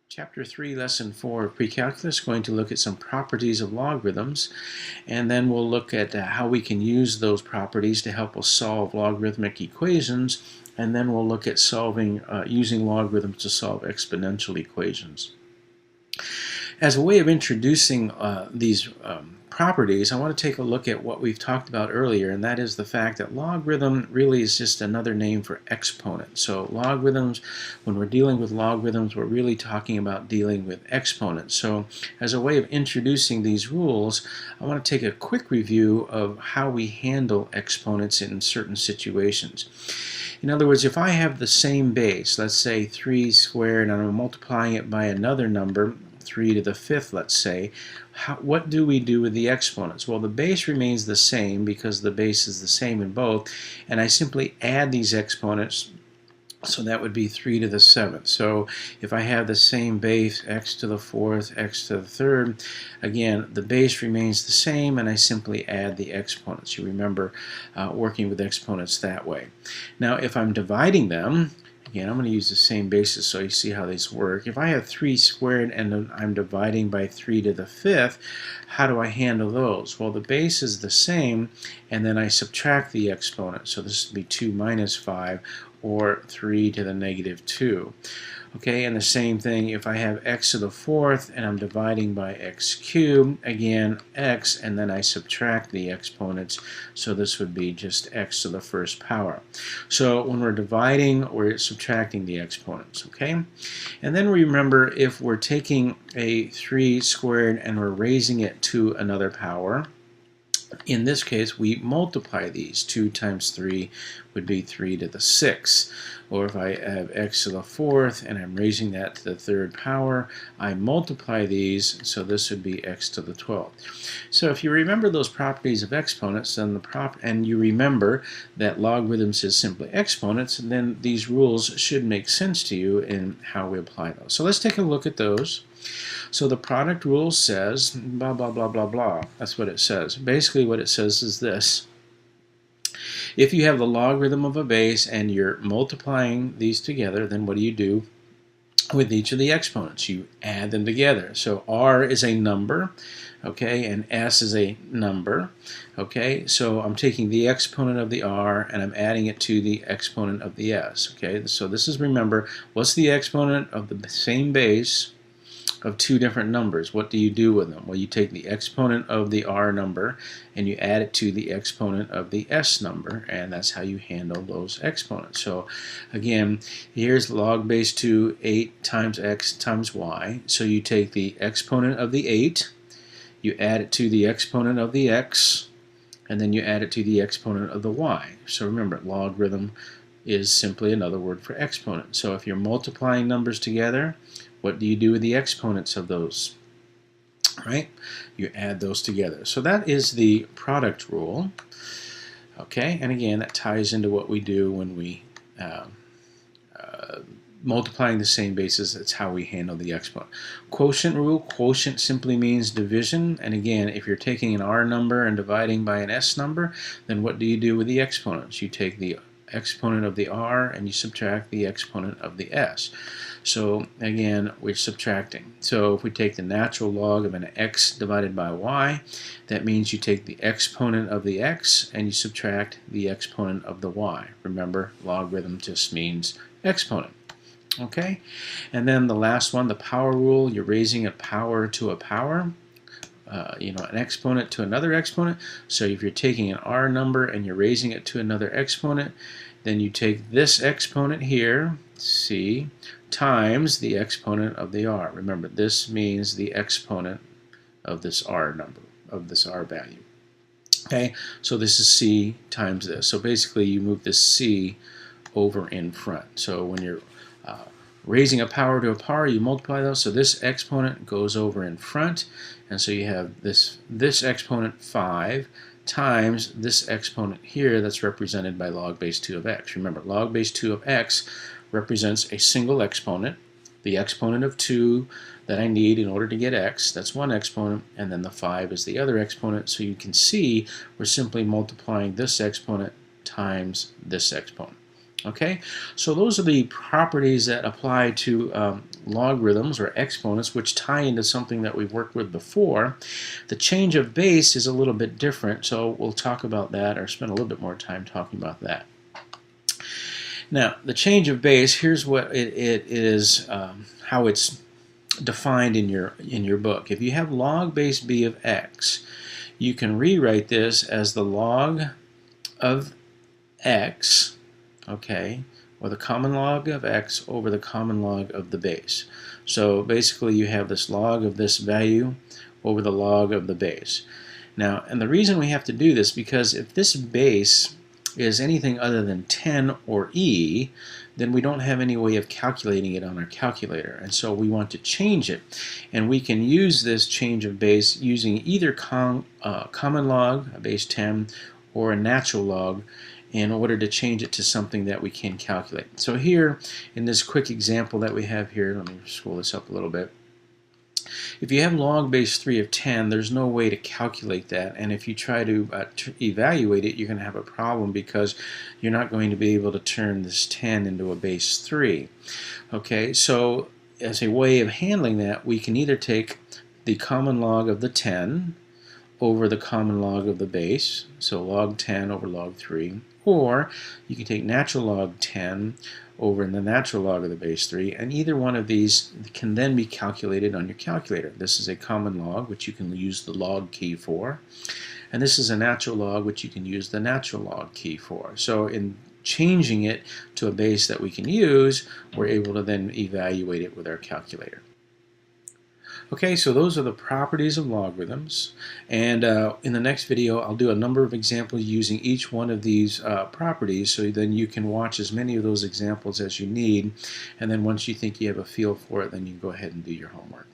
Chapter 3, Lesson 4 of Pre-Calculus, going to look at some properties of logarithms, and then we'll look at how we can use those properties to help us solve logarithmic equations, and then we'll look at solving using logarithms to solve exponential equations. As a way of introducing these properties, I want to take a look at what we've talked about earlier, and that is the fact that logarithm really is just another name for exponent. So logarithms, when we're dealing with logarithms, we're really talking about dealing with exponents. So as a way of introducing these rules, I want to take a quick review of how we handle exponents in certain situations. In other words, if I have the same base, let's say 3 squared, and I'm multiplying it by another number, 3 to the 5th, let's say, what do we do with the exponents? Well, the base remains the same because the base is the same in both, and I simply add these exponents. So that would be 3 to the 7th. So if I have the same base, x to the 4th, x to the 3rd, again, the base remains the same, and I simply add the exponents. You remember working with exponents that way. Now, if I'm dividing them, again, I'm going to use the same basis so you see how these work. If I have 3 squared and I'm dividing by 3 to the 5th, how do I handle those? Well, the base is the same, and then I subtract the exponent. So this would be 2 minus 5, or 3 to the negative 2. Okay, and the same thing if I have x to the 4th and I'm dividing by x cubed, again x, and then I subtract the exponents, so this would be just x to the 1st power. So when we're dividing, we're subtracting the exponents, okay? And then remember, if we're taking a 3 squared and we're raising it to another power, in this case, we multiply these. 2 times 3 would be 3 to the 6th. Or if I have x to the 4th and I'm raising that to the 3rd power, I multiply these, so this would be x to the 12th. So if you remember those properties of exponents, then and you remember that logarithms is simply exponents, then these rules should make sense to you in how we apply those. So let's take a look at those. So the product rule says blah, blah, blah, blah, blah. That's what it says. Basically what it says is this. If you have the logarithm of a base and you're multiplying these together, then what do you do with each of the exponents? You add them together. So r is a number, okay, and s is a number, okay. So I'm taking the exponent of the r and I'm adding it to the exponent of the s, okay. So this is, remember, what's the exponent of the same base of two different numbers? What do you do with them? Well, you take the exponent of the r number and you add it to the exponent of the s number, and that's how you handle those exponents. So again, here's log base 2, 8 times x times y. So you take the exponent of the 8, you add it to the exponent of the x, and then you add it to the exponent of the y. So remember, logarithm is simply another word for exponent. So if you're multiplying numbers together, what do you do with the exponents of those? Right? You add those together. So that is the product rule. Okay, and again, that ties into what we do when we multiplying the same bases. That's how we handle the exponent. Quotient rule. Quotient simply means division. And again, if you're taking an r number and dividing by an s number, then what do you do with the exponents? You take the exponent of the r and you subtract the exponent of the s. So again, we're subtracting. So if we take the natural log of an x divided by y, that means you take the exponent of the x and you subtract the exponent of the y. Remember, logarithm just means exponent. Okay, and then the last one, the power rule. You're raising a power to a power. An exponent to another exponent. So if you're taking an r number and you're raising it to another exponent, then you take this exponent here, c, times the exponent of the r. Remember, this means the exponent of this r number, of this r value. Okay, so this is c times this. So basically you move this c over in front. So when you're raising a power to a power, you multiply those. So this exponent goes over in front, and so you have this exponent 5 times this exponent here that's represented by log base 2 of x. Remember, log base 2 of x represents a single exponent, the exponent of 2 that I need in order to get x. That's one exponent, and then the 5 is the other exponent. So you can see we're simply multiplying this exponent times this exponent. Okay, so those are the properties that apply to logarithms or exponents, which tie into something that we've worked with before. The change of base is a little bit different, so we'll talk about that or spend a little bit more time talking about that. Now, the change of base, here's what it is, how it's defined in your book. If you have log base b of x, you can rewrite this as the log of x, okay, or the common log of x over the common log of the base. So basically you have this log of this value over the log of the base. Now, and the reason we have to do this, because if this base is anything other than 10 or e, then we don't have any way of calculating it on our calculator, and so we want to change it. And we can use this change of base using either common log, a base 10, or a natural log in order to change it to something that we can calculate. So here, in this quick example that we have here, let me scroll this up a little bit. If you have log base 3 of 10, there's no way to calculate that, and if you try to evaluate it, you're going to have a problem because you're not going to be able to turn this 10 into a base 3. Okay, so as a way of handling that, we can either take the common log of the 10 over the common log of the base, so log 10 over log 3, or you can take natural log 10 over the natural log of the base 3, and either one of these can then be calculated on your calculator. This is a common log, which you can use the log key for, and this is a natural log, which you can use the natural log key for. So in changing it to a base that we can use, we're able to then evaluate it with our calculator. Okay, so those are the properties of logarithms, and in the next video I'll do a number of examples using each one of these properties, so then you can watch as many of those examples as you need, and then once you think you have a feel for it, then you can go ahead and do your homework.